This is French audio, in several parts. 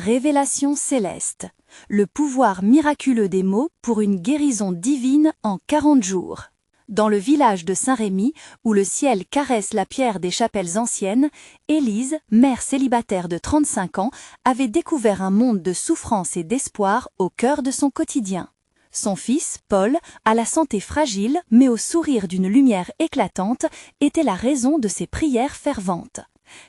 Révélation céleste. Le pouvoir miraculeux des mots pour une guérison divine en 40 jours. Dans le village de Saint-Rémy, où le ciel caresse la pierre des chapelles anciennes, Élise, mère célibataire de 35 ans, avait découvert un monde de souffrance et d'espoir au cœur de son quotidien. Son fils, Paul, à la santé fragile mais au sourire d'une lumière éclatante, était la raison de ses prières ferventes.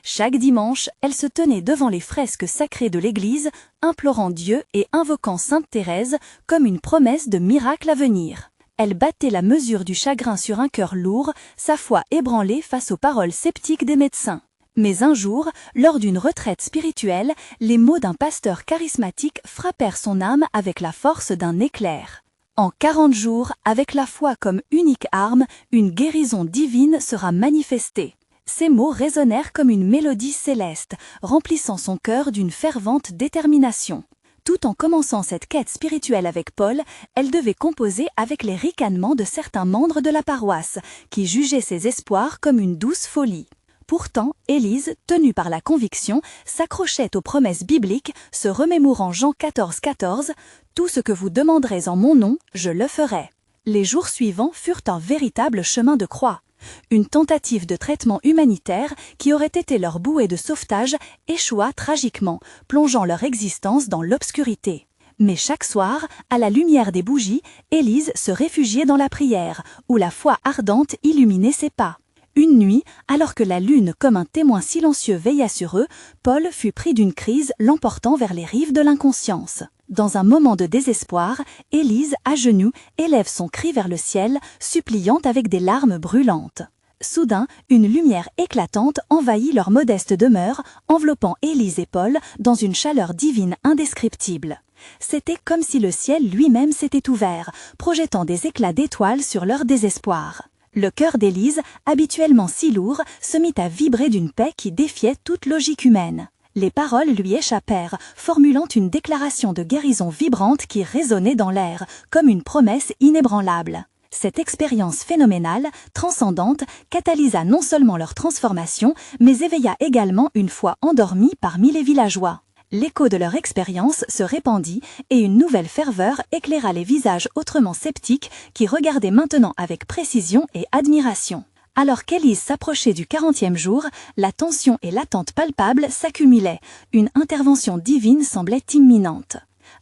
Chaque dimanche, elle se tenait devant les fresques sacrées de l'église, implorant Dieu et invoquant Sainte Thérèse comme une promesse de miracle à venir. Elle battait la mesure du chagrin sur un cœur lourd, sa foi ébranlée face aux paroles sceptiques des médecins. Mais un jour, lors d'une retraite spirituelle, les mots d'un pasteur charismatique frappèrent son âme avec la force d'un éclair. En 40 jours, avec la foi comme unique arme, une guérison divine sera manifestée. Ces mots résonnèrent comme une mélodie céleste, remplissant son cœur d'une fervente détermination. Tout en commençant cette quête spirituelle avec Paul, elle devait composer avec les ricanements de certains membres de la paroisse, qui jugeaient ses espoirs comme une douce folie. Pourtant, Élise, tenue par la conviction, s'accrochait aux promesses bibliques, se remémorant Jean 14,14 « Tout ce que vous demanderez en mon nom, je le ferai ». Les jours suivants furent un véritable chemin de croix. Une tentative de traitement humanitaire qui aurait été leur bouée de sauvetage échoua tragiquement, plongeant leur existence dans l'obscurité. Mais chaque soir, à la lumière des bougies, Élise se réfugiait dans la prière, où la foi ardente illuminait ses pas. Une nuit, alors que la lune comme un témoin silencieux veillait sur eux, Paul fut pris d'une crise l'emportant vers les rives de l'inconscience. Dans un moment de désespoir, Élise, à genoux, élève son cri vers le ciel, suppliant avec des larmes brûlantes. Soudain, une lumière éclatante envahit leur modeste demeure, enveloppant Élise et Paul dans une chaleur divine indescriptible. C'était comme si le ciel lui-même s'était ouvert, projetant des éclats d'étoiles sur leur désespoir. Le cœur d'Élise, habituellement si lourd, se mit à vibrer d'une paix qui défiait toute logique humaine. Les paroles lui échappèrent, formulant une déclaration de guérison vibrante qui résonnait dans l'air, comme une promesse inébranlable. Cette expérience phénoménale, transcendante, catalysa non seulement leur transformation, mais éveilla également une foi endormie parmi les villageois. L'écho de leur expérience se répandit et une nouvelle ferveur éclaira les visages autrement sceptiques qui regardaient maintenant avec précision et admiration. Alors qu'Élise s'approchait du 40e jour, la tension et l'attente palpable s'accumulaient. Une intervention divine semblait imminente.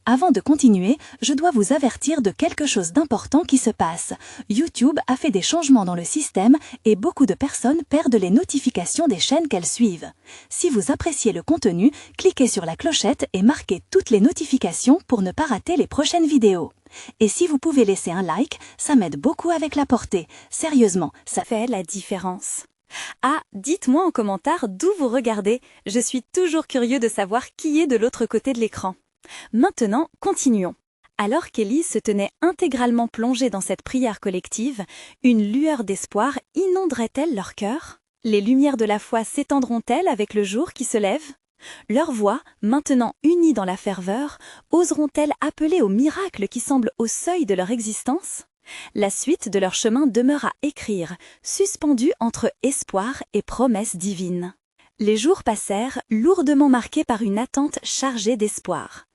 Avant de continuer, je dois vous avertir de quelque chose d'important qui se passe. YouTube a fait des changements dans le système et beaucoup de personnes perdent les notifications des chaînes qu'elles suivent. Si vous appréciez le contenu, cliquez sur la clochette et marquez toutes les notifications pour ne pas rater les prochaines vidéos. Et si vous pouvez laisser un like, ça m'aide beaucoup avec la portée. Sérieusement, ça fait la différence. Ah, dites-moi en commentaire d'où vous regardez. Je suis toujours curieux de savoir qui est de l'autre côté de l'écran. Maintenant, continuons. Alors qu'Élise se tenait intégralement plongée dans cette prière collective, une lueur d'espoir inonderait-elle leur cœur? Les lumières de la foi s'étendront-elles avec le jour qui se lève? Leurs voix, maintenant unies dans la ferveur, oseront-elles appeler au miracle qui semble au seuil de leur existence? La suite de leur chemin demeure à écrire, suspendue entre espoir et promesse divine. Les jours passèrent, lourdement marqués par une attente chargée d'espoir.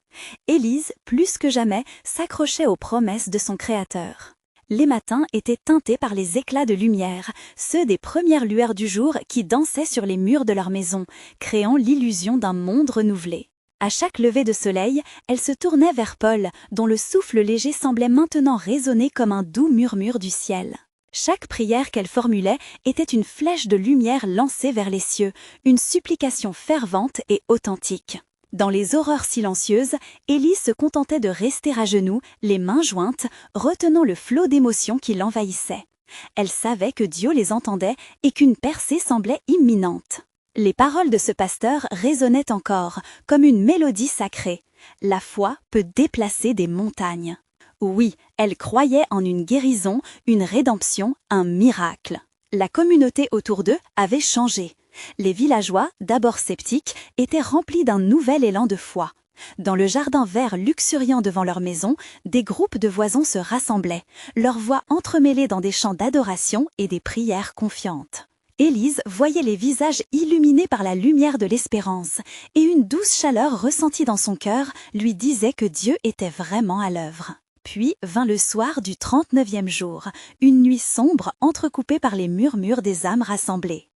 Élise, plus que jamais, s'accrochait aux promesses de son Créateur. Les matins étaient teintés par les éclats de lumière, ceux des premières lueurs du jour qui dansaient sur les murs de leur maison, créant l'illusion d'un monde renouvelé. À chaque lever de soleil, elle se tournait vers Paul, dont le souffle léger semblait maintenant résonner comme un doux murmure du ciel. Chaque prière qu'elle formulait était une flèche de lumière lancée vers les cieux, une supplication fervente et authentique. Dans les horreurs silencieuses, Élise se contentait de rester à genoux, les mains jointes, retenant le flot d'émotions qui l'envahissait. Elle savait que Dieu les entendait et qu'une percée semblait imminente. Les paroles de ce pasteur résonnaient encore, comme une mélodie sacrée. La foi peut déplacer des montagnes. Oui, elle croyait en une guérison, une rédemption, un miracle. La communauté autour d'eux avait changé. Les villageois, d'abord sceptiques, étaient remplis d'un nouvel élan de foi. Dans le jardin vert luxuriant devant leur maison, des groupes de voisins se rassemblaient, leurs voix entremêlées dans des chants d'adoration et des prières confiantes. Élise voyait les visages illuminés par la lumière de l'espérance, et une douce chaleur ressentie dans son cœur lui disait que Dieu était vraiment à l'œuvre. Puis vint le soir du 39e jour, une nuit sombre entrecoupée par les murmures des âmes rassemblées.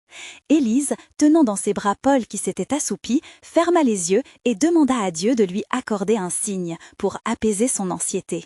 Élise, tenant dans ses bras Paul qui s'était assoupi, ferma les yeux et demanda à Dieu de lui accorder un signe pour apaiser son anxiété.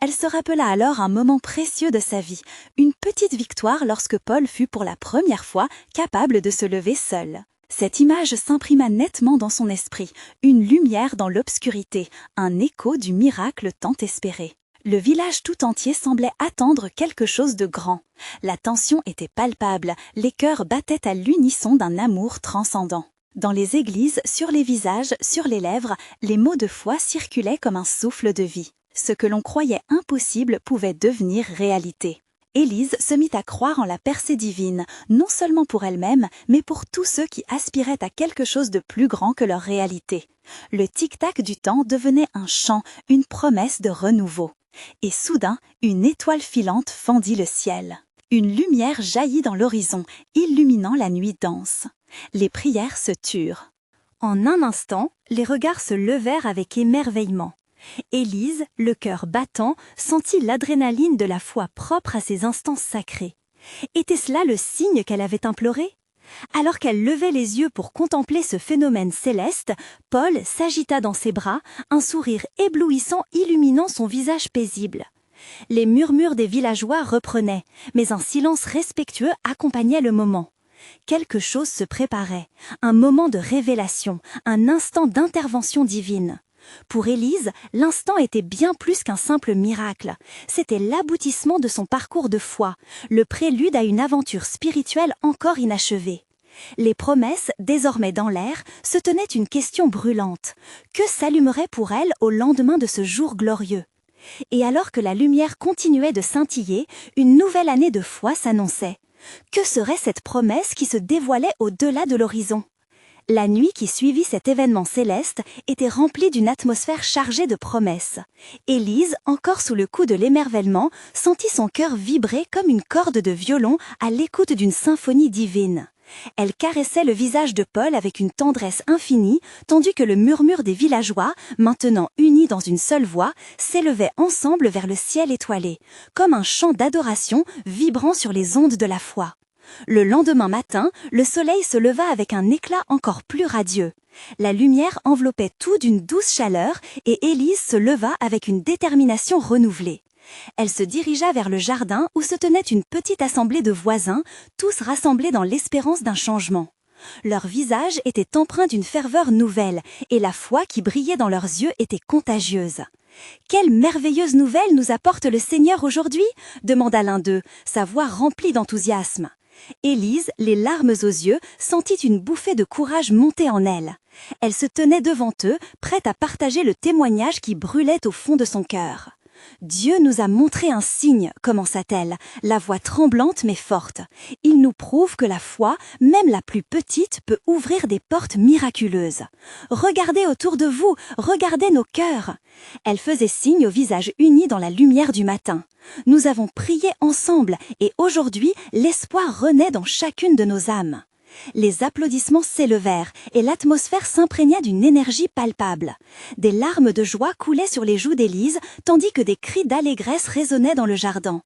Elle se rappela alors un moment précieux de sa vie, une petite victoire lorsque Paul fut pour la première fois capable de se lever seul. Cette image s'imprima nettement dans son esprit, une lumière dans l'obscurité, un écho du miracle tant espéré. Le village tout entier semblait attendre quelque chose de grand. La tension était palpable, les cœurs battaient à l'unisson d'un amour transcendant. Dans les églises, sur les visages, sur les lèvres, les mots de foi circulaient comme un souffle de vie. Ce que l'on croyait impossible pouvait devenir réalité. Élise se mit à croire en la percée divine, non seulement pour elle-même, mais pour tous ceux qui aspiraient à quelque chose de plus grand que leur réalité. Le tic-tac du temps devenait un chant, une promesse de renouveau. Et soudain, une étoile filante fendit le ciel. Une lumière jaillit dans l'horizon, illuminant la nuit dense. Les prières se turent. En un instant, les regards se levèrent avec émerveillement. Élise, le cœur battant, sentit l'adrénaline de la foi propre à ces instants sacrés. Était-ce là le signe qu'elle avait imploré ? Alors qu'elle levait les yeux pour contempler ce phénomène céleste, Paul s'agita dans ses bras, un sourire éblouissant illuminant son visage paisible. Les murmures des villageois reprenaient, mais un silence respectueux accompagnait le moment. Quelque chose se préparait, un moment de révélation, un instant d'intervention divine. Pour Élise, l'instant était bien plus qu'un simple miracle. C'était l'aboutissement de son parcours de foi, le prélude à une aventure spirituelle encore inachevée. Les promesses, désormais dans l'air, se tenaient une question brûlante. Que s'allumerait pour elle au lendemain de ce jour glorieux ? Et alors que la lumière continuait de scintiller, une nouvelle année de foi s'annonçait. Que serait cette promesse qui se dévoilait au-delà de l'horizon ? La nuit qui suivit cet événement céleste était remplie d'une atmosphère chargée de promesses. Élise, encore sous le coup de l'émerveillement, sentit son cœur vibrer comme une corde de violon à l'écoute d'une symphonie divine. Elle caressait le visage de Paul avec une tendresse infinie, tandis que le murmure des villageois, maintenant unis dans une seule voix, s'élevait ensemble vers le ciel étoilé, comme un chant d'adoration vibrant sur les ondes de la foi. Le lendemain matin, le soleil se leva avec un éclat encore plus radieux. La lumière enveloppait tout d'une douce chaleur et Élise se leva avec une détermination renouvelée. Elle se dirigea vers le jardin où se tenait une petite assemblée de voisins, tous rassemblés dans l'espérance d'un changement. Leurs visages étaient empreints d'une ferveur nouvelle et la foi qui brillait dans leurs yeux était contagieuse. « Quelle merveilleuse nouvelle nous apporte le Seigneur aujourd'hui ?» demanda l'un d'eux, sa voix remplie d'enthousiasme. Élise, les larmes aux yeux, sentit une bouffée de courage monter en elle. Elle se tenait devant eux, prête à partager le témoignage qui brûlait au fond de son cœur. « Dieu nous a montré un signe, commença-t-elle, la voix tremblante mais forte. Il nous prouve que la foi, même la plus petite, peut ouvrir des portes miraculeuses. Regardez autour de vous, regardez nos cœurs. » Elle faisait signe au visage uni dans la lumière du matin. Nous avons prié ensemble et aujourd'hui, l'espoir renaît dans chacune de nos âmes. Les applaudissements s'élevèrent et l'atmosphère s'imprégna d'une énergie palpable. Des larmes de joie coulaient sur les joues d'Élise, tandis que des cris d'allégresse résonnaient dans le jardin.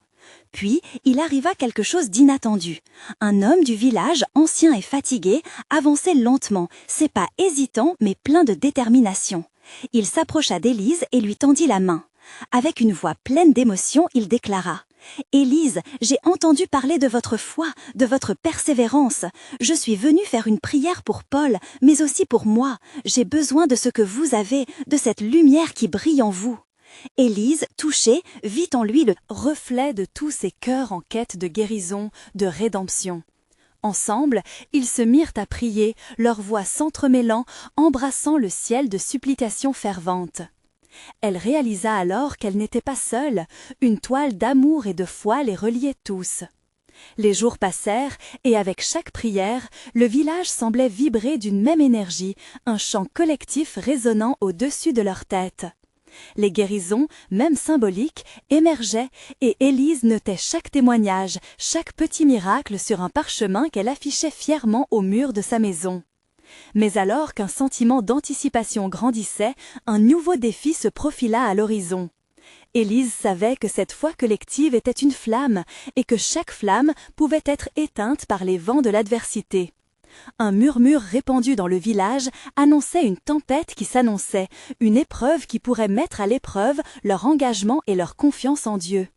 Puis, il arriva quelque chose d'inattendu. Un homme du village, ancien et fatigué, avançait lentement, ses pas hésitants mais pleins de détermination. Il s'approcha d'Élise et lui tendit la main. Avec une voix pleine d'émotion, il déclara « Élise, j'ai entendu parler de votre foi, de votre persévérance. Je suis venu faire une prière pour Paul, mais aussi pour moi. J'ai besoin de ce que vous avez, de cette lumière qui brille en vous. » Élise, touchée, vit en lui le reflet de tous ces cœurs en quête de guérison, de rédemption. Ensemble, ils se mirent à prier, leurs voix s'entremêlant, embrassant le ciel de supplications ferventes. Elle réalisa alors qu'elle n'était pas seule, une toile d'amour et de foi les reliait tous. Les jours passèrent et avec chaque prière, le village semblait vibrer d'une même énergie, un chant collectif résonnant au-dessus de leur tête. Les guérisons, même symboliques, émergeaient et Élise notait chaque témoignage, chaque petit miracle sur un parchemin qu'elle affichait fièrement au mur de sa maison. Mais alors qu'un sentiment d'anticipation grandissait, un nouveau défi se profila à l'horizon. Élise savait que cette foi collective était une flamme et que chaque flamme pouvait être éteinte par les vents de l'adversité. Un murmure répandu dans le village annonçait une tempête qui s'annonçait, une épreuve qui pourrait mettre à l'épreuve leur engagement et leur confiance en Dieu.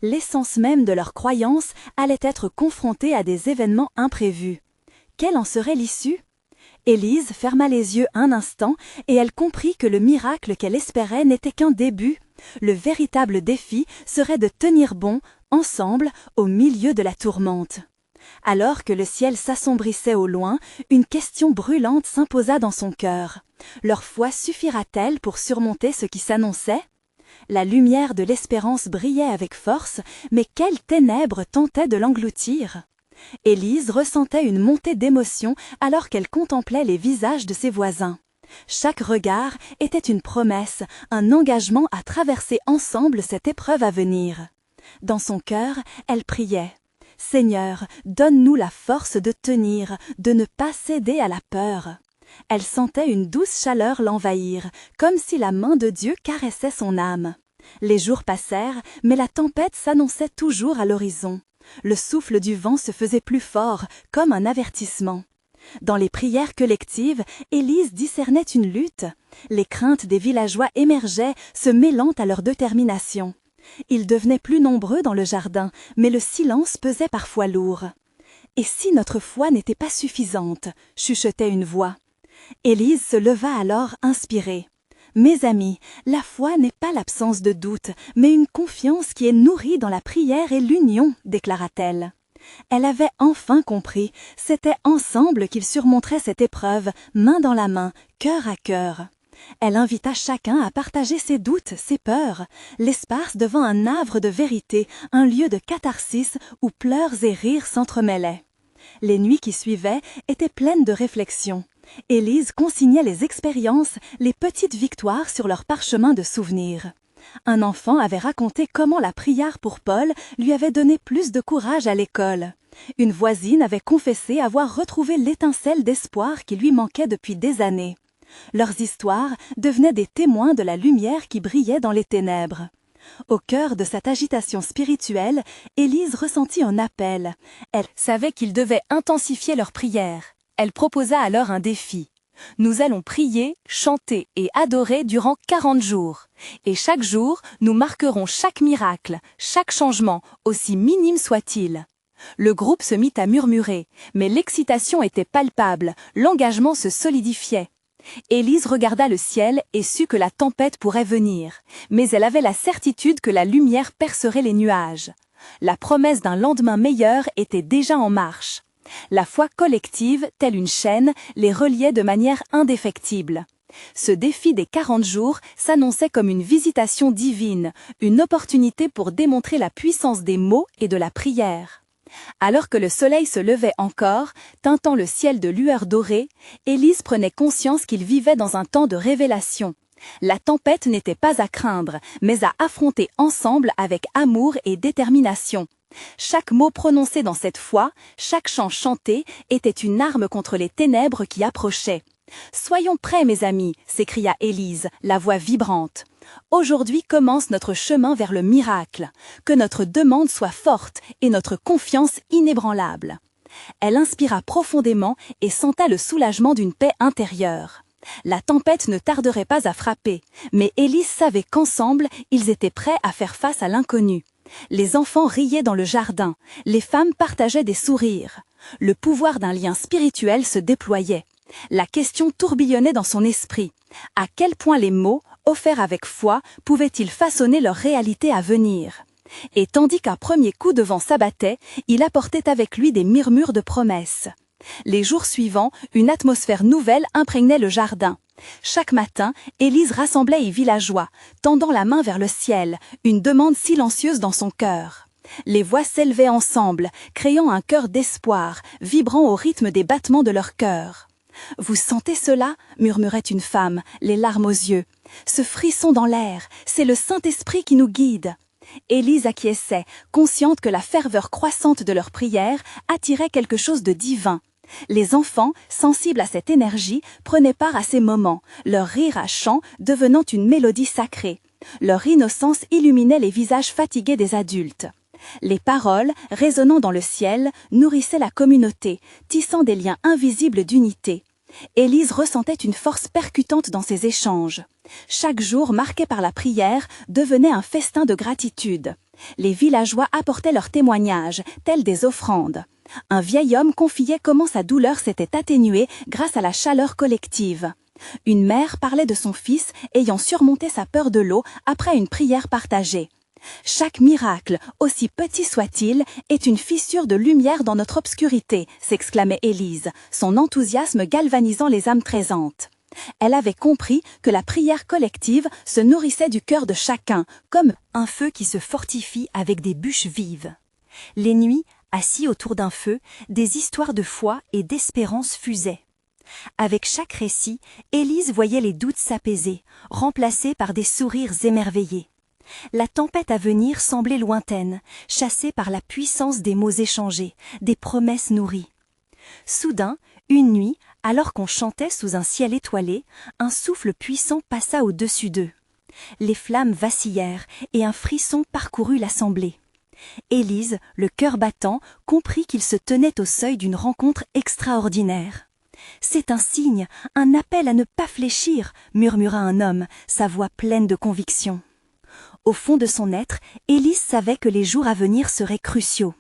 L'essence même de leur croyance allait être confrontée à des événements imprévus. Quelle en serait l'issue? Élise ferma les yeux un instant et elle comprit que le miracle qu'elle espérait n'était qu'un début. Le véritable défi serait de tenir bon, ensemble, au milieu de la tourmente. Alors que le ciel s'assombrissait au loin, une question brûlante s'imposa dans son cœur. Leur foi suffira-t-elle pour surmonter ce qui s'annonçait? La lumière de l'espérance brillait avec force, mais quelles ténèbres tentaient de l'engloutir? Élise ressentait une montée d'émotion alors qu'elle contemplait les visages de ses voisins. Chaque regard était une promesse, un engagement à traverser ensemble cette épreuve à venir. Dans son cœur, elle priait. « Seigneur, donne-nous la force de tenir, de ne pas céder à la peur. » Elle sentait une douce chaleur l'envahir, comme si la main de Dieu caressait son âme. Les jours passèrent, mais la tempête s'annonçait toujours à l'horizon. Le souffle du vent se faisait plus fort, comme un avertissement. Dans les prières collectives, Élise discernait une lutte. Les craintes des villageois émergeaient, se mêlant à leur détermination. Ils devenaient plus nombreux dans le jardin, mais le silence pesait parfois lourd. « Et si notre foi n'était pas suffisante ?» chuchotait une voix. Élise se leva alors inspirée. « Mes amis, la foi n'est pas l'absence de doute, mais une confiance qui est nourrie dans la prière et l'union, déclara-t-elle. Elle avait enfin compris, c'était ensemble qu'ils surmonteraient cette épreuve, main dans la main, cœur à cœur. Elle invita chacun à partager ses doutes, ses peurs. L'espace devint un havre de vérité, un lieu de catharsis où pleurs et rires s'entremêlaient. Les nuits qui suivaient étaient pleines de réflexions. Élise consignait les expériences, les petites victoires sur leur parchemin de souvenirs. Un enfant avait raconté comment la prière pour Paul lui avait donné plus de courage à l'école. Une voisine avait confessé avoir retrouvé l'étincelle d'espoir qui lui manquait depuis des années. Leurs histoires devenaient des témoins de la lumière qui brillait dans les ténèbres. Au cœur de cette agitation spirituelle, Élise ressentit un appel. Elle savait qu'ils devaient intensifier leur prière. Elle proposa alors un défi. « Nous allons prier, chanter et adorer durant 40 jours. Et chaque jour, nous marquerons chaque miracle, chaque changement, aussi minime soit-il. » Le groupe se mit à murmurer, mais l'excitation était palpable, l'engagement se solidifiait. Élise regarda le ciel et sut que la tempête pourrait venir, mais elle avait la certitude que la lumière percerait les nuages. La promesse d'un lendemain meilleur était déjà en marche. La foi collective, telle une chaîne, les reliait de manière indéfectible. Ce défi des 40 jours s'annonçait comme une visitation divine, une opportunité pour démontrer la puissance des mots et de la prière. Alors que le soleil se levait encore, teintant le ciel de lueurs dorées, Élise prenait conscience qu'ils vivaient dans un temps de révélation. La tempête n'était pas à craindre, mais à affronter ensemble avec amour et détermination. Chaque mot prononcé dans cette foi, chaque chant chanté, était une arme contre les ténèbres qui approchaient. « Soyons prêts, mes amis !» s'écria Élise, la voix vibrante. « Aujourd'hui commence notre chemin vers le miracle. Que notre demande soit forte et notre confiance inébranlable. » Elle inspira profondément et sentait le soulagement d'une paix intérieure. La tempête ne tarderait pas à frapper, mais Élise savait qu'ensemble, ils étaient prêts à faire face à l'inconnu. Les enfants riaient dans le jardin, les femmes partageaient des sourires. Le pouvoir d'un lien spirituel se déployait. La question tourbillonnait dans son esprit. À quel point les mots, offerts avec foi, pouvaient-ils façonner leur réalité à venir? Et tandis qu'un premier coup de vent s'abattait, il apportait avec lui des murmures de promesses. Les jours suivants, une atmosphère nouvelle imprégnait le jardin. Chaque matin, Élise rassemblait les villageois, tendant la main vers le ciel, une demande silencieuse dans son cœur. Les voix s'élevaient ensemble, créant un chœur d'espoir, vibrant au rythme des battements de leur cœur. « Vous sentez cela » murmurait une femme, les larmes aux yeux. « Ce frisson dans l'air, c'est le Saint-Esprit qui nous guide. » Élise acquiesçait, consciente que la ferveur croissante de leur prière attirait quelque chose de divin. Les enfants, sensibles à cette énergie, prenaient part à ces moments, leur rire à chant devenant une mélodie sacrée. Leur innocence illuminait les visages fatigués des adultes. Les paroles, résonnant dans le ciel, nourrissaient la communauté, tissant des liens invisibles d'unité. Élise ressentait une force percutante dans ces échanges. Chaque jour marqué par la prière devenait un festin de gratitude. Les villageois apportaient leurs témoignages, tels des offrandes. Un vieil homme confiait comment sa douleur s'était atténuée grâce à la chaleur collective. Une mère parlait de son fils ayant surmonté sa peur de l'eau après une prière partagée. Chaque miracle, aussi petit soit-il, est une fissure de lumière dans notre obscurité, s'exclamait Élise, son enthousiasme galvanisant les âmes présentes. Elle avait compris que la prière collective se nourrissait du cœur de chacun, comme un feu qui se fortifie avec des bûches vives. Les nuits, assis autour d'un feu, des histoires de foi et d'espérance fusaient. Avec chaque récit, Élise voyait les doutes s'apaiser, remplacés par des sourires émerveillés. La tempête à venir semblait lointaine, chassée par la puissance des mots échangés, des promesses nourries. Soudain, une nuit, alors qu'on chantait sous un ciel étoilé, un souffle puissant passa au-dessus d'eux. Les flammes vacillèrent et un frisson parcourut l'assemblée. Élise, le cœur battant, comprit qu'il se tenait au seuil d'une rencontre extraordinaire. « C'est un signe, un appel à ne pas fléchir » murmura un homme, sa voix pleine de conviction. Au fond de son être, Élise savait que les jours à venir seraient cruciaux.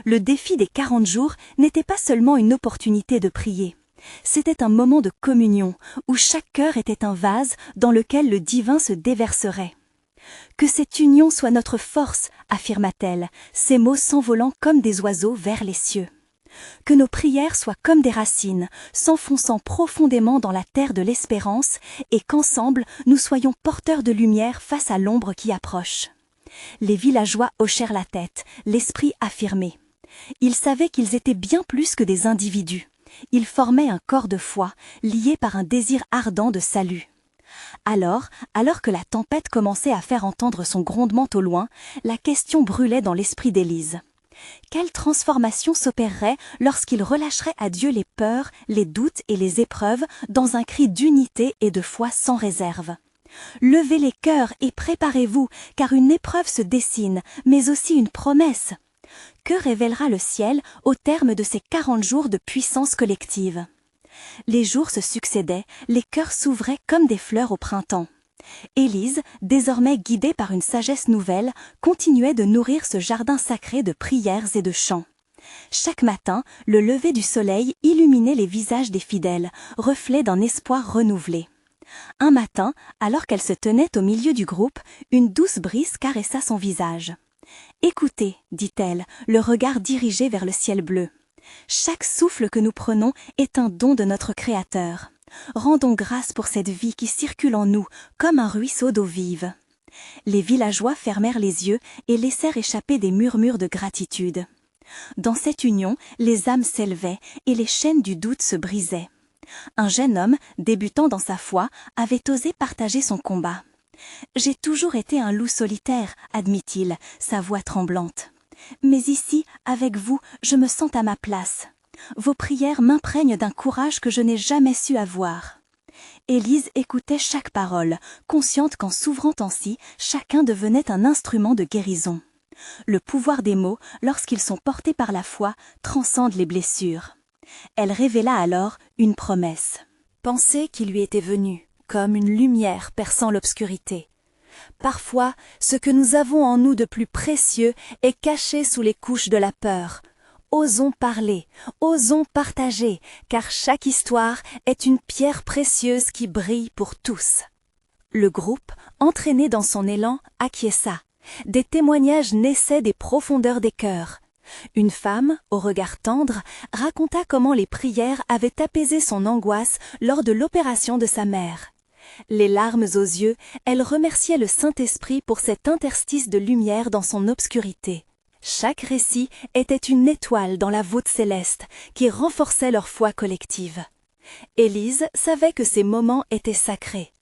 Le défi des 40 jours n'était pas seulement une opportunité de prier. C'était un moment de communion, où chaque cœur était un vase dans lequel le divin se déverserait. « Que cette union soit notre force » affirma-t-elle, ses mots s'envolant comme des oiseaux vers les cieux. Que nos prières soient comme des racines, s'enfonçant profondément dans la terre de l'espérance, et qu'ensemble nous soyons porteurs de lumière face à l'ombre qui approche. Les villageois hochèrent la tête, l'esprit affirmé. Ils savaient qu'ils étaient bien plus que des individus. Ils formaient un corps de foi, lié par un désir ardent de salut. Alors que la tempête commençait à faire entendre son grondement au loin, la question brûlait dans l'esprit d'Élise. Quelle transformation s'opérerait lorsqu'il relâcherait à Dieu les peurs, les doutes et les épreuves dans un cri d'unité et de foi sans réserve. Levez les cœurs et préparez-vous, car une épreuve se dessine, mais aussi une promesse. Que révélera le ciel au terme de ces 40 jours de puissance collective? Les jours se succédaient, les cœurs s'ouvraient comme des fleurs au printemps. Élise, désormais guidée par une sagesse nouvelle, continuait de nourrir ce jardin sacré de prières et de chants. Chaque matin, le lever du soleil illuminait les visages des fidèles, reflet d'un espoir renouvelé. Un matin, alors qu'elle se tenait au milieu du groupe, une douce brise caressa son visage. « Écoutez, dit-elle, le regard dirigé vers le ciel bleu. Chaque souffle que nous prenons est un don de notre Créateur. Rendons grâce pour cette vie qui circule en nous, comme un ruisseau d'eau vive. » Les villageois fermèrent les yeux et laissèrent échapper des murmures de gratitude. Dans cette union, les âmes s'élevaient et les chaînes du doute se brisaient. Un jeune homme, débutant dans sa foi, avait osé partager son combat. « J'ai toujours été un loup solitaire, admit-il, sa voix tremblante. Mais ici, avec vous, je me sens à ma place. Vos prières m'imprègnent d'un courage que je n'ai jamais su avoir. » Élise écoutait chaque parole, consciente qu'en s'ouvrant ainsi, chacun devenait un instrument de guérison. Le pouvoir des mots, lorsqu'ils sont portés par la foi, transcende les blessures. Elle révéla alors une promesse. Pensée qui lui était venue, comme une lumière perçant l'obscurité. Parfois, ce que nous avons en nous de plus précieux est caché sous les couches de la peur. Osons parler, osons partager, car chaque histoire est une pierre précieuse qui brille pour tous. Le groupe, entraîné dans son élan, acquiesça. Des témoignages naissaient des profondeurs des cœurs. Une femme, au regard tendre, raconta comment les prières avaient apaisé son angoisse lors de l'opération de sa mère. Les larmes aux yeux, elle remerciait le Saint-Esprit pour cet interstice de lumière dans son obscurité. Chaque récit était une étoile dans la voûte céleste qui renforçait leur foi collective. Élise savait que ces moments étaient sacrés.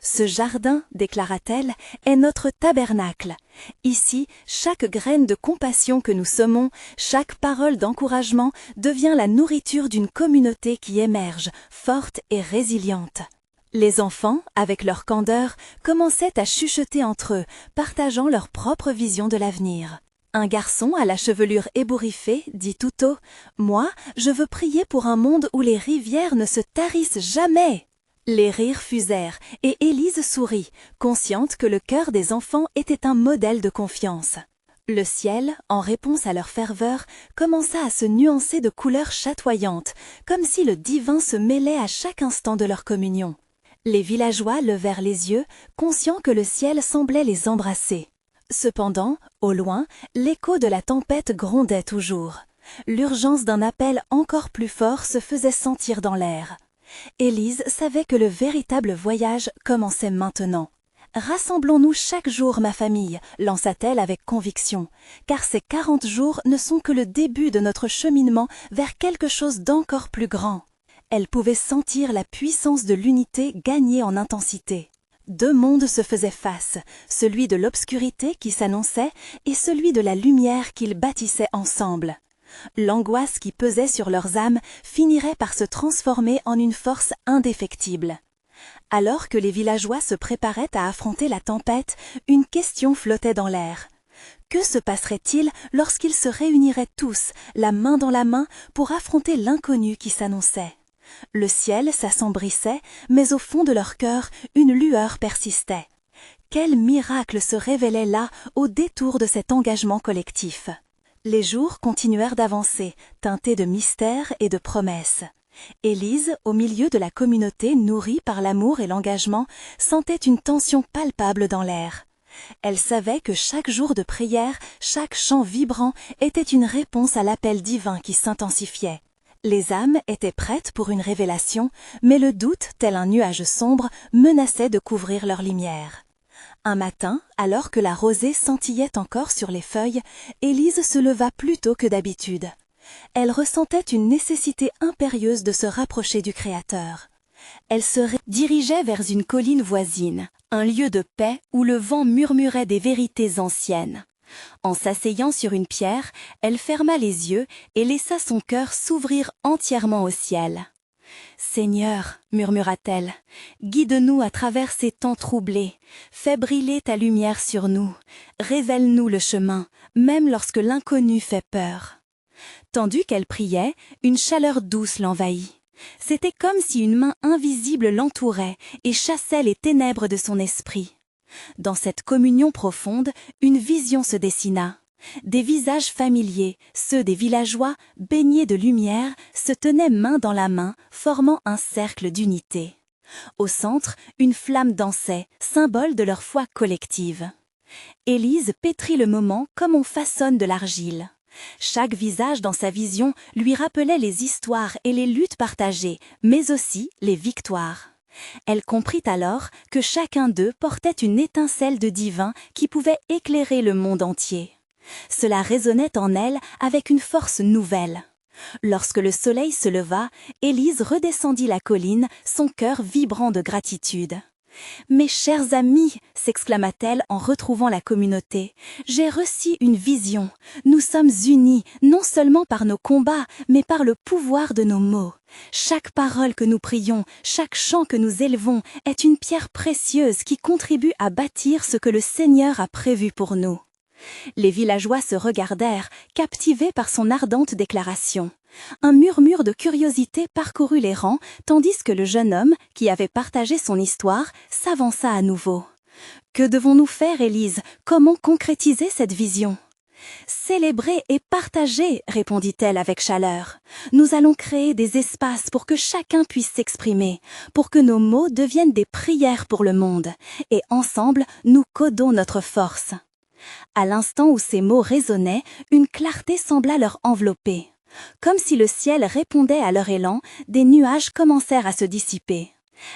Ce jardin, déclara-t-elle, est notre tabernacle. Ici, chaque graine de compassion que nous semons, chaque parole d'encouragement devient la nourriture d'une communauté qui émerge, forte et résiliente. Les enfants, avec leur candeur, commençaient à chuchoter entre eux, partageant leur propre vision de l'avenir. Un garçon à la chevelure ébouriffée dit tout haut « Moi, je veux prier pour un monde où les rivières ne se tarissent jamais !» Les rires fusèrent et Élise sourit, consciente que le cœur des enfants était un modèle de confiance. Le ciel, en réponse à leur ferveur, commença à se nuancer de couleurs chatoyantes, comme si le divin se mêlait à chaque instant de leur communion. Les villageois levèrent les yeux, conscients que le ciel semblait les embrasser. Cependant, au loin, l'écho de la tempête grondait toujours. L'urgence d'un appel encore plus fort se faisait sentir dans l'air. Élise savait que le véritable voyage commençait maintenant. « Rassemblons-nous chaque jour, ma famille », lança-t-elle avec conviction, car ces 40 jours ne sont que le début de notre cheminement vers quelque chose d'encore plus grand. Elle pouvait sentir la puissance de l'unité gagner en intensité. Deux mondes se faisaient face, celui de l'obscurité qui s'annonçait et celui de la lumière qu'ils bâtissaient ensemble. L'angoisse qui pesait sur leurs âmes finirait par se transformer en une force indéfectible. Alors que les villageois se préparaient à affronter la tempête, une question flottait dans l'air. Que se passerait-il lorsqu'ils se réuniraient tous, la main dans la main, pour affronter l'inconnu qui s'annonçait ? Le ciel s'assombrissait, mais au fond de leur cœur, une lueur persistait. Quel miracle se révélait là, au détour de cet engagement collectif ? Les jours continuèrent d'avancer, teintés de mystères et de promesses. Élise, au milieu de la communauté nourrie par l'amour et l'engagement, sentait une tension palpable dans l'air. Elle savait que chaque jour de prière, chaque chant vibrant était une réponse à l'appel divin qui s'intensifiait. Les âmes étaient prêtes pour une révélation, mais le doute, tel un nuage sombre, menaçait de couvrir leur lumière. Un matin, alors que la rosée scintillait encore sur les feuilles, Élise se leva plus tôt que d'habitude. Elle ressentait une nécessité impérieuse de se rapprocher du Créateur. Elle se dirigeait vers une colline voisine, un lieu de paix où le vent murmurait des vérités anciennes. En s'asseyant sur une pierre, elle ferma les yeux et laissa son cœur s'ouvrir entièrement au ciel. « Seigneur, murmura-t-elle, guide-nous à travers ces temps troublés, fais briller ta lumière sur nous, révèle-nous le chemin, même lorsque l'inconnu fait peur. » Tandis qu'elle priait, une chaleur douce l'envahit. C'était comme si une main invisible l'entourait et chassait les ténèbres de son esprit. Dans cette communion profonde, une vision se dessina. Des visages familiers, ceux des villageois, baignés de lumière, se tenaient main dans la main, formant un cercle d'unité. Au centre, une flamme dansait, symbole de leur foi collective. Élise pétrit le moment comme on façonne de l'argile. Chaque visage dans sa vision lui rappelait les histoires et les luttes partagées, mais aussi les victoires. Elle comprit alors que chacun d'eux portait une étincelle de divin qui pouvait éclairer le monde entier. Cela résonnait en elle avec une force nouvelle. Lorsque le soleil se leva, Élise redescendit la colline, son cœur vibrant de gratitude. « Mes chers amis !» s'exclama-t-elle en retrouvant la communauté. « J'ai reçu une vision. Nous sommes unis, non seulement par nos combats, mais par le pouvoir de nos mots. Chaque parole que nous prions, chaque chant que nous élevons est une pierre précieuse qui contribue à bâtir ce que le Seigneur a prévu pour nous. » Les villageois se regardèrent, captivés par son ardente déclaration. Un murmure de curiosité parcourut les rangs, tandis que le jeune homme, qui avait partagé son histoire, s'avança à nouveau. « Que devons-nous faire, Élise? Comment concrétiser cette vision ?» « Célébrer et partager, répondit-elle avec chaleur. Nous allons créer des espaces pour que chacun puisse s'exprimer, pour que nos mots deviennent des prières pour le monde, et ensemble, nous codons notre force. » À l'instant où ces mots résonnaient, une clarté sembla leur envelopper. Comme si le ciel répondait à leur élan, des nuages commencèrent à se dissiper.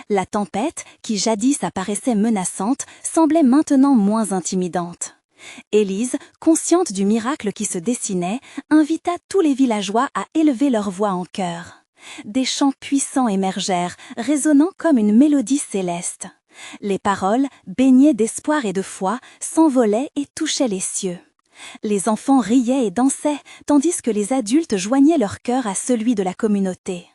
La tempête, qui jadis apparaissait menaçante, semblait maintenant moins intimidante. Élise, consciente du miracle qui se dessinait, invita tous les villageois à élever leur voix en chœur. Des chants puissants émergèrent, résonnant comme une mélodie céleste. Les paroles, baignées d'espoir et de foi, s'envolaient et touchaient les cieux. Les enfants riaient et dansaient, tandis que les adultes joignaient leur cœur à celui de la communauté.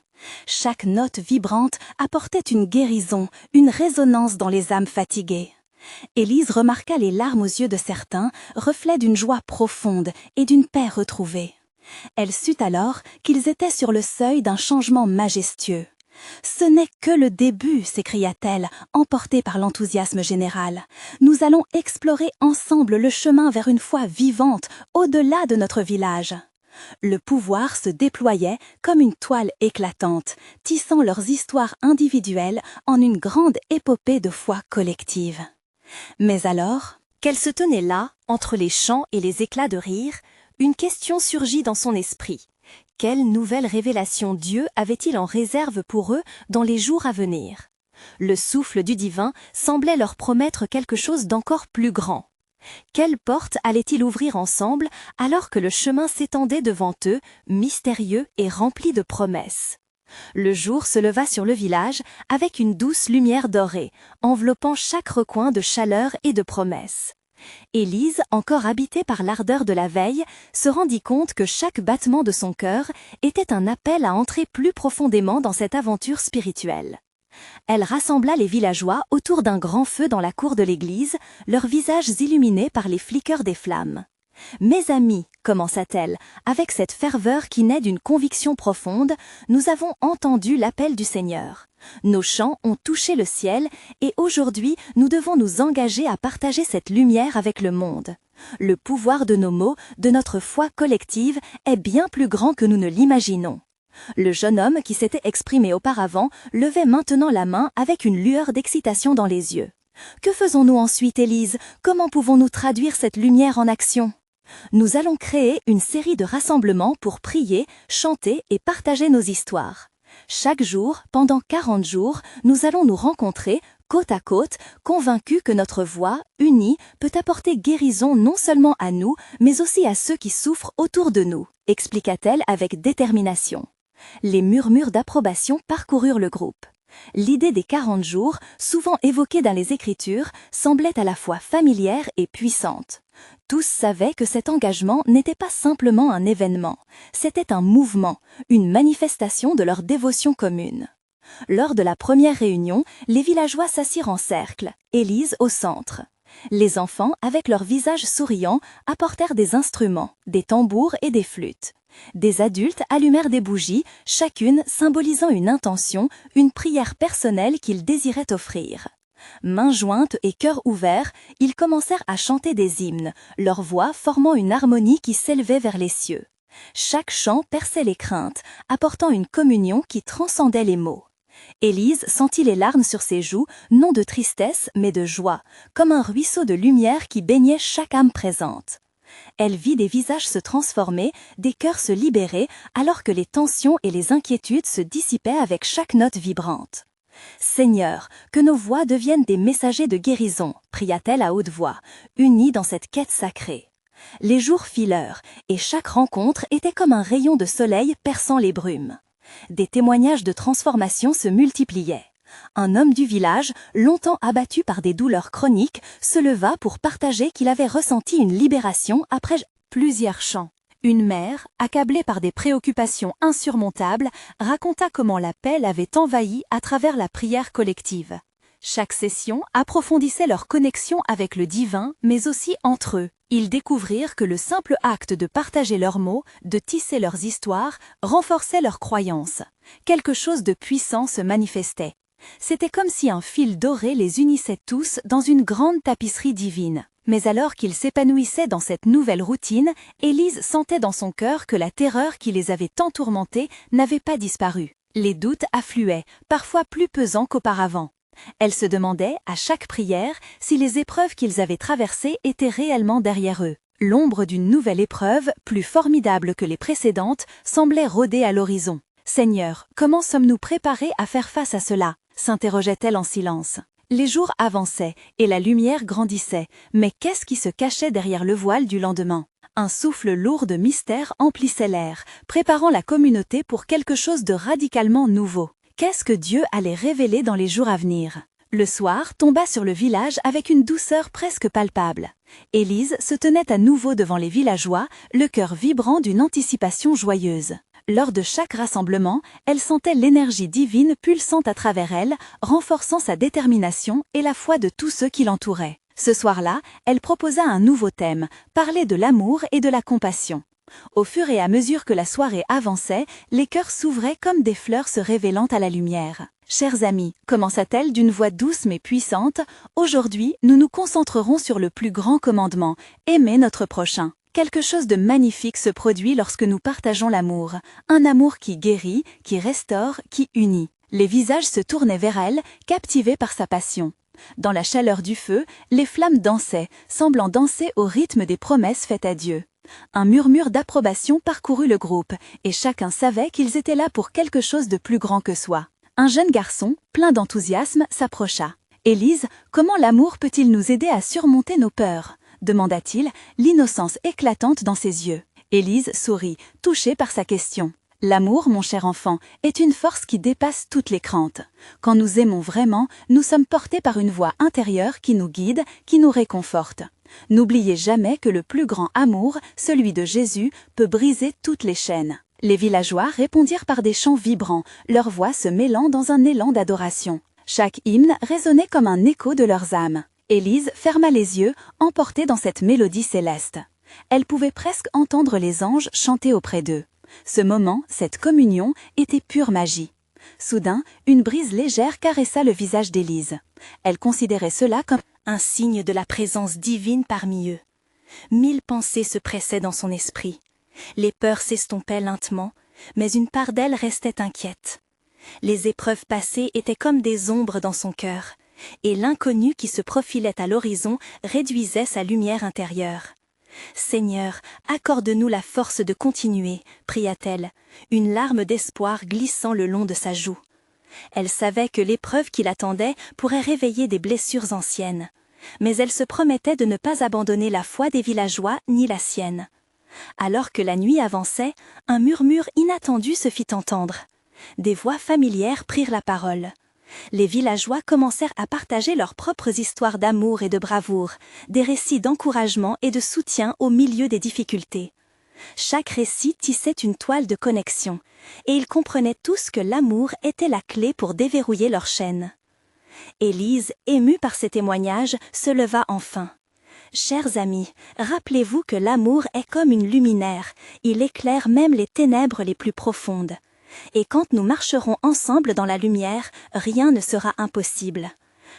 Chaque note vibrante apportait une guérison, une résonance dans les âmes fatiguées. Élise remarqua les larmes aux yeux de certains, reflet d'une joie profonde et d'une paix retrouvée. Elle sut alors qu'ils étaient sur le seuil d'un changement majestueux. « Ce n'est que le début !» s'écria-t-elle, emportée par l'enthousiasme général. « Nous allons explorer ensemble le chemin vers une foi vivante, au-delà de notre village. » Le pouvoir se déployait comme une toile éclatante, tissant leurs histoires individuelles en une grande épopée de foi collective. Mais alors, qu'elle se tenait là, entre les chants et les éclats de rire, une question surgit dans son esprit. Quelle nouvelle révélation Dieu avait-il en réserve pour eux dans les jours à venir? Le souffle du divin semblait leur promettre quelque chose d'encore plus grand. Quelle porte allaient-ils ouvrir ensemble alors que le chemin s'étendait devant eux, mystérieux et rempli de promesses? Le jour se leva sur le village avec une douce lumière dorée, enveloppant chaque recoin de chaleur et de promesses. Élise, encore habitée par l'ardeur de la veille, se rendit compte que chaque battement de son cœur était un appel à entrer plus profondément dans cette aventure spirituelle. Elle rassembla les villageois autour d'un grand feu dans la cour de l'église, leurs visages illuminés par les flickers des flammes. « Mes amis, commença-t-elle, avec cette ferveur qui naît d'une conviction profonde, nous avons entendu l'appel du Seigneur. Nos chants ont touché le ciel et aujourd'hui nous devons nous engager à partager cette lumière avec le monde. Le pouvoir de nos mots, de notre foi collective, est bien plus grand que nous ne l'imaginons. » Le jeune homme qui s'était exprimé auparavant levait maintenant la main avec une lueur d'excitation dans les yeux. « Que faisons-nous ensuite, Élise? Comment pouvons-nous traduire cette lumière en action ? » Nous allons créer une série de rassemblements pour prier, chanter et partager nos histoires. Chaque jour, pendant 40 jours, nous allons nous rencontrer, côte à côte, convaincus que notre voix, unie, peut apporter guérison non seulement à nous, mais aussi à ceux qui souffrent autour de nous, expliqua-t-elle avec détermination. Les murmures d'approbation parcoururent le groupe. L'idée des 40 jours, souvent évoquée dans les Écritures, semblait à la fois familière et puissante. Tous savaient que cet engagement n'était pas simplement un événement, c'était un mouvement, une manifestation de leur dévotion commune. Lors de la première réunion, les villageois s'assirent en cercle, Élise au centre. Les enfants, avec leurs visages souriants, apportèrent des instruments, des tambours et des flûtes. Des adultes allumèrent des bougies, chacune symbolisant une intention, une prière personnelle qu'ils désiraient offrir. Mains jointes et cœurs ouverts, ils commencèrent à chanter des hymnes, leur voix formant une harmonie qui s'élevait vers les cieux. Chaque chant perçait les craintes, apportant une communion qui transcendait les mots. Élise sentit les larmes sur ses joues, non de tristesse mais de joie, comme un ruisseau de lumière qui baignait chaque âme présente. Elle vit des visages se transformer, des cœurs se libérer, alors que les tensions et les inquiétudes se dissipaient avec chaque note vibrante. « Seigneur, que nos voix deviennent des messagers de guérison », pria-t-elle à haute voix, unie dans cette quête sacrée. Les jours filèrent, et chaque rencontre était comme un rayon de soleil perçant les brumes. Des témoignages de transformation se multipliaient. Un homme du village, longtemps abattu par des douleurs chroniques, se leva pour partager qu'il avait ressenti une libération après plusieurs chants. Une mère, accablée par des préoccupations insurmontables, raconta comment la paix l'avait envahie à travers la prière collective. Chaque session approfondissait leur connexion avec le divin, mais aussi entre eux. Ils découvrirent que le simple acte de partager leurs mots, de tisser leurs histoires, renforçait leurs croyances. Quelque chose de puissant se manifestait. C'était comme si un fil doré les unissait tous dans une grande tapisserie divine. Mais alors qu'ils s'épanouissaient dans cette nouvelle routine, Élise sentait dans son cœur que la terreur qui les avait tant tourmentés n'avait pas disparu. Les doutes affluaient, parfois plus pesants qu'auparavant. Elle se demandait, à chaque prière, si les épreuves qu'ils avaient traversées étaient réellement derrière eux. L'ombre d'une nouvelle épreuve, plus formidable que les précédentes, semblait rôder à l'horizon. « Seigneur, comment sommes-nous préparés à faire face à cela ?» s'interrogeait-elle en silence. Les jours avançaient et la lumière grandissait, mais qu'est-ce qui se cachait derrière le voile du lendemain? Un souffle lourd de mystère emplissait l'air, préparant la communauté pour quelque chose de radicalement nouveau. Qu'est-ce que Dieu allait révéler dans les jours à venir? Le soir tomba sur le village avec une douceur presque palpable. Élise se tenait à nouveau devant les villageois, le cœur vibrant d'une anticipation joyeuse. Lors de chaque rassemblement, elle sentait l'énergie divine pulsant à travers elle, renforçant sa détermination et la foi de tous ceux qui l'entouraient. Ce soir-là, elle proposa un nouveau thème, parler de l'amour et de la compassion. Au fur et à mesure que la soirée avançait, les cœurs s'ouvraient comme des fleurs se révélant à la lumière. « Chers amis », commença-t-elle d'une voix douce mais puissante, « aujourd'hui, nous nous concentrerons sur le plus grand commandement, aimer notre prochain. Quelque chose de magnifique se produit lorsque nous partageons l'amour, un amour qui guérit, qui restaure, qui unit. » Les visages se tournaient vers elle, captivés par sa passion. Dans la chaleur du feu, les flammes dansaient, semblant danser au rythme des promesses faites à Dieu. Un murmure d'approbation parcourut le groupe, et chacun savait qu'ils étaient là pour quelque chose de plus grand que soi. Un jeune garçon, plein d'enthousiasme, s'approcha. « Élise, comment l'amour peut-il nous aider à surmonter nos peurs ?» demanda-t-il, l'innocence éclatante dans ses yeux. Élise sourit, touchée par sa question. « L'amour, mon cher enfant, est une force qui dépasse toutes les craintes. Quand nous aimons vraiment, nous sommes portés par une voix intérieure qui nous guide, qui nous réconforte. N'oubliez jamais que le plus grand amour, celui de Jésus, peut briser toutes les chaînes. » Les villageois répondirent par des chants vibrants, leurs voix se mêlant dans un élan d'adoration. Chaque hymne résonnait comme un écho de leurs âmes. Élise ferma les yeux, emportée dans cette mélodie céleste. Elle pouvait presque entendre les anges chanter auprès d'eux. Ce moment, cette communion, était pure magie. Soudain, une brise légère caressa le visage d'Élise. Elle considérait cela comme un signe de la présence divine parmi eux. 1000 pensées se pressaient dans son esprit. Les peurs s'estompaient lentement, mais une part d'elle restait inquiète. Les épreuves passées étaient comme des ombres dans son cœur, et l'inconnu qui se profilait à l'horizon réduisait sa lumière intérieure. « Seigneur, accorde-nous la force de continuer », pria-t-elle, une larme d'espoir glissant le long de sa joue. Elle savait que l'épreuve qui l'attendait pourrait réveiller des blessures anciennes, mais elle se promettait de ne pas abandonner la foi des villageois ni la sienne. Alors que la nuit avançait, un murmure inattendu se fit entendre. Des voix familières prirent la parole. Les villageois commencèrent à partager leurs propres histoires d'amour et de bravoure, des récits d'encouragement et de soutien au milieu des difficultés. Chaque récit tissait une toile de connexion, et ils comprenaient tous que l'amour était la clé pour déverrouiller leurs chaînes. Élise, émue par ces témoignages, se leva enfin. « Chers amis, rappelez-vous que l'amour est comme une luminaire, il éclaire même les ténèbres les plus profondes. Et quand nous marcherons ensemble dans la lumière, rien ne sera impossible.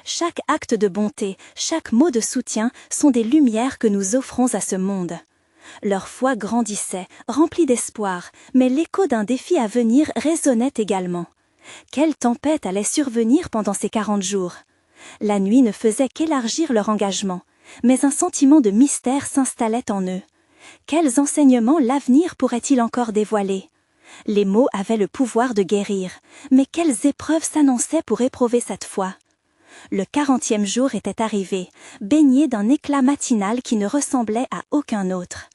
Chaque acte de bonté, chaque mot de soutien sont des lumières que nous offrons à ce monde. » Leur foi grandissait, remplie d'espoir, mais l'écho d'un défi à venir résonnait également. Quelle tempête allait survenir pendant ces 40 jours? La nuit ne faisait qu'élargir leur engagement, mais un sentiment de mystère s'installait en eux. Quels enseignements l'avenir pourrait-il encore dévoiler? Les mots avaient le pouvoir de guérir, mais quelles épreuves s'annonçaient pour éprouver cette foi? Le 40e jour était arrivé, baigné d'un éclat matinal qui ne ressemblait à aucun autre.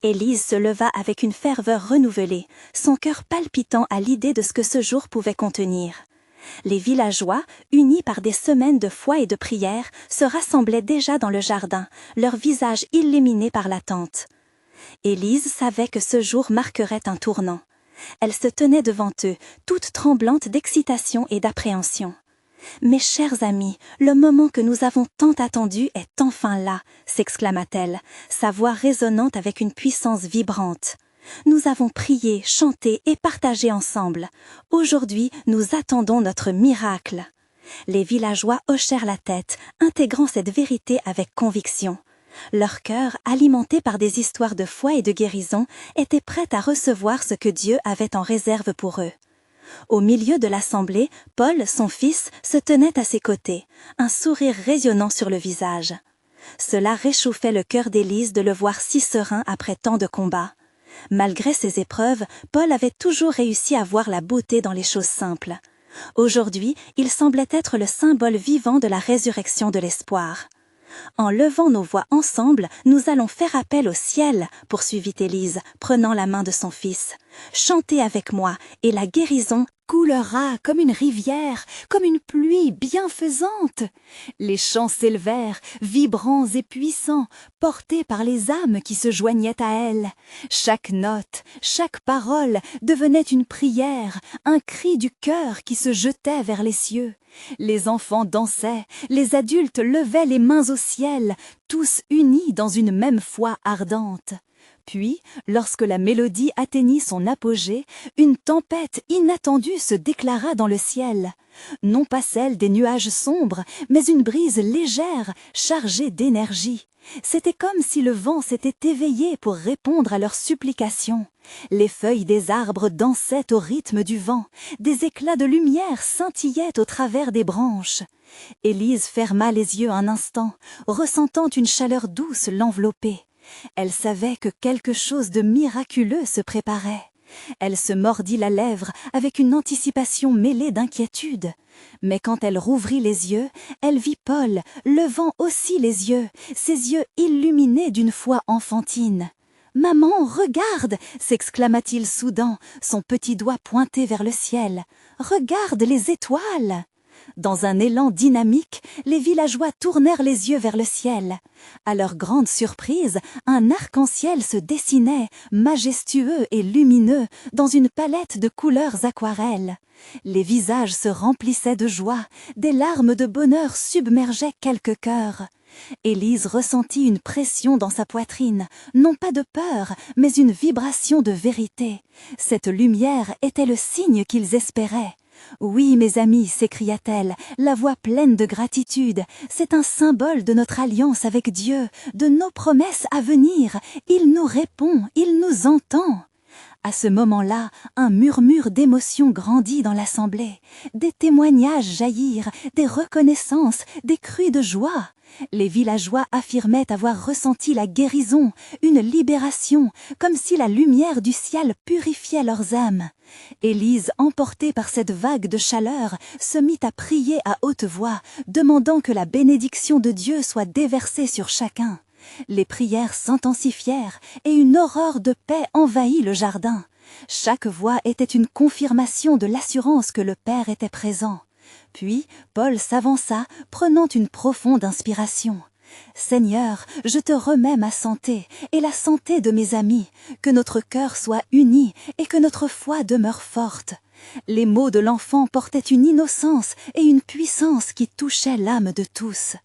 Élise se leva avec une ferveur renouvelée, son cœur palpitant à l'idée de ce que ce jour pouvait contenir. Les villageois, unis par des semaines de foi et de prière, se rassemblaient déjà dans le jardin, leurs visages illuminés par l'attente. Élise savait que ce jour marquerait un tournant. Elle se tenait devant eux, toute tremblante d'excitation et d'appréhension. « Mes chers amis, le moment que nous avons tant attendu est enfin là !» s'exclama-t-elle, sa voix résonnante avec une puissance vibrante. « Nous avons prié, chanté et partagé ensemble. Aujourd'hui, nous attendons notre miracle. » Les villageois hochèrent la tête, intégrant cette vérité avec conviction. Leur cœur, alimenté par des histoires de foi et de guérison, était prêt à recevoir ce que Dieu avait en réserve pour eux. Au milieu de l'assemblée, Paul, son fils, se tenait à ses côtés, un sourire rayonnant sur le visage. Cela réchauffait le cœur d'Élise de le voir si serein après tant de combats. Malgré ses épreuves, Paul avait toujours réussi à voir la beauté dans les choses simples. Aujourd'hui, il semblait être le symbole vivant de la résurrection de l'espoir. En levant nos voix ensemble, nous allons faire appel au ciel, poursuivit Élise, prenant la main de son fils. Chantez avec moi, et la guérison coulera comme une rivière, comme une pluie bienfaisante. Les chants s'élevèrent, vibrants et puissants, portés par les âmes qui se joignaient à elle. Chaque note, chaque parole devenait une prière, un cri du cœur qui se jetait vers les cieux. Les enfants dansaient, les adultes levaient les mains au ciel, tous unis dans une même foi ardente. Puis, lorsque la mélodie atteignit son apogée, une tempête inattendue se déclara dans le ciel. Non pas celle des nuages sombres, mais une brise légère, chargée d'énergie. C'était comme si le vent s'était éveillé pour répondre à leurs supplications. Les feuilles des arbres dansaient au rythme du vent, des éclats de lumière scintillaient au travers des branches. Élise ferma les yeux un instant, ressentant une chaleur douce l'envelopper. Elle savait que quelque chose de miraculeux se préparait. Elle se mordit la lèvre avec une anticipation mêlée d'inquiétude. Mais quand elle rouvrit les yeux, elle vit Paul levant aussi les yeux, ses yeux illuminés d'une foi enfantine. « Maman, regarde !» s'exclama-t-il soudain, son petit doigt pointé vers le ciel. « Regarde les étoiles !» Dans un élan dynamique, les villageois tournèrent les yeux vers le ciel. À leur grande surprise, un arc-en-ciel se dessinait, majestueux et lumineux, dans une palette de couleurs aquarelles. Les visages se remplissaient de joie, des larmes de bonheur submergeaient quelques cœurs. Élise ressentit une pression dans sa poitrine, non pas de peur, mais une vibration de vérité. Cette lumière était le signe qu'ils espéraient. « Oui, mes amis, s'écria-t-elle, la voix pleine de gratitude, c'est un symbole de notre alliance avec Dieu, de nos promesses à venir. Il nous répond, il nous entend. » À ce moment-là, un murmure d'émotion grandit dans l'assemblée. Des témoignages jaillirent, des reconnaissances, des cris de joie. Les villageois affirmaient avoir ressenti la guérison, une libération, comme si la lumière du ciel purifiait leurs âmes. Élise, emportée par cette vague de chaleur, se mit à prier à haute voix, demandant que la bénédiction de Dieu soit déversée sur chacun. Les prières s'intensifièrent et une aurore de paix envahit le jardin. Chaque voix était une confirmation de l'assurance que le Père était présent. Puis Paul s'avança, prenant une profonde inspiration. « Seigneur, je te remets ma santé et la santé de mes amis, que notre cœur soit uni et que notre foi demeure forte. » Les mots de l'enfant portaient une innocence et une puissance qui touchaient l'âme de tous.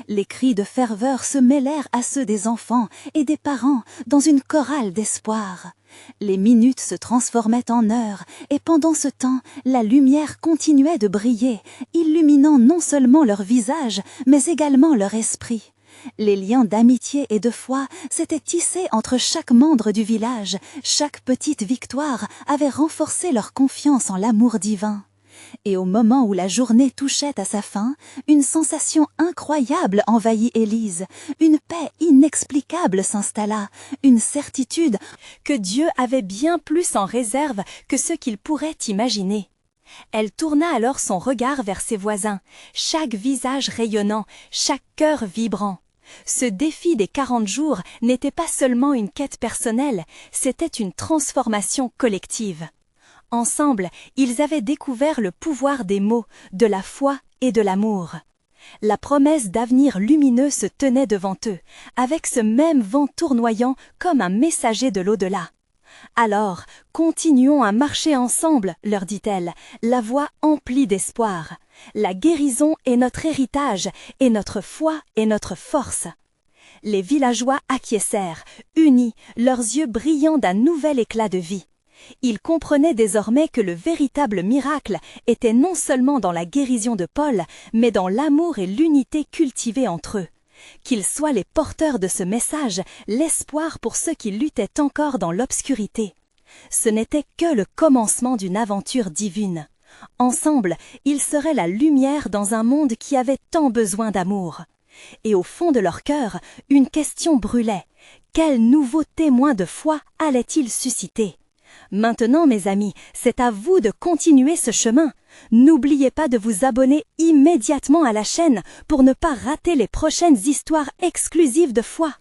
Les cris de ferveur se mêlèrent à ceux des enfants et des parents dans une chorale d'espoir. Les minutes se transformaient en heures, et pendant ce temps, la lumière continuait de briller, illuminant non seulement leur visage, mais également leur esprit. Les liens d'amitié et de foi s'étaient tissés entre chaque membre du village, chaque petite victoire avait renforcé leur confiance en l'amour divin. Et au moment où la journée touchait à sa fin, une sensation incroyable envahit Élise, une paix inexplicable s'installa, une certitude que Dieu avait bien plus en réserve que ce qu'il pourrait imaginer. Elle tourna alors son regard vers ses voisins, chaque visage rayonnant, chaque cœur vibrant. Ce défi des 40 jours n'était pas seulement une quête personnelle, c'était une transformation collective. Ensemble, ils avaient découvert le pouvoir des mots, de la foi et de l'amour. La promesse d'avenir lumineux se tenait devant eux, avec ce même vent tournoyant comme un messager de l'au-delà. « Alors, continuons à marcher ensemble, leur dit-elle, la voix emplie d'espoir. La guérison est notre héritage, et notre foi est notre force. » Les villageois acquiescèrent, unis, leurs yeux brillant d'un nouvel éclat de vie. Ils comprenaient désormais que le véritable miracle était non seulement dans la guérison de Paul, mais dans l'amour et l'unité cultivée entre eux. Qu'ils soient les porteurs de ce message, l'espoir pour ceux qui luttaient encore dans l'obscurité. Ce n'était que le commencement d'une aventure divine. Ensemble, ils seraient la lumière dans un monde qui avait tant besoin d'amour. Et au fond de leur cœur, une question brûlait. Quel nouveau témoin de foi allait-il susciter ? Maintenant, mes amis, c'est à vous de continuer ce chemin. N'oubliez pas de vous abonner immédiatement à la chaîne pour ne pas rater les prochaines histoires exclusives de foi.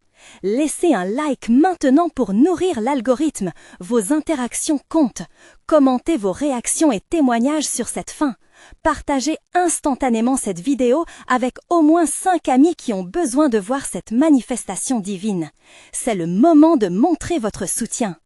Laissez un like maintenant pour nourrir l'algorithme. Vos interactions comptent. Commentez vos réactions et témoignages sur cette fin. Partagez instantanément cette vidéo avec au moins 5 amis qui ont besoin de voir cette manifestation divine. C'est le moment de montrer votre soutien.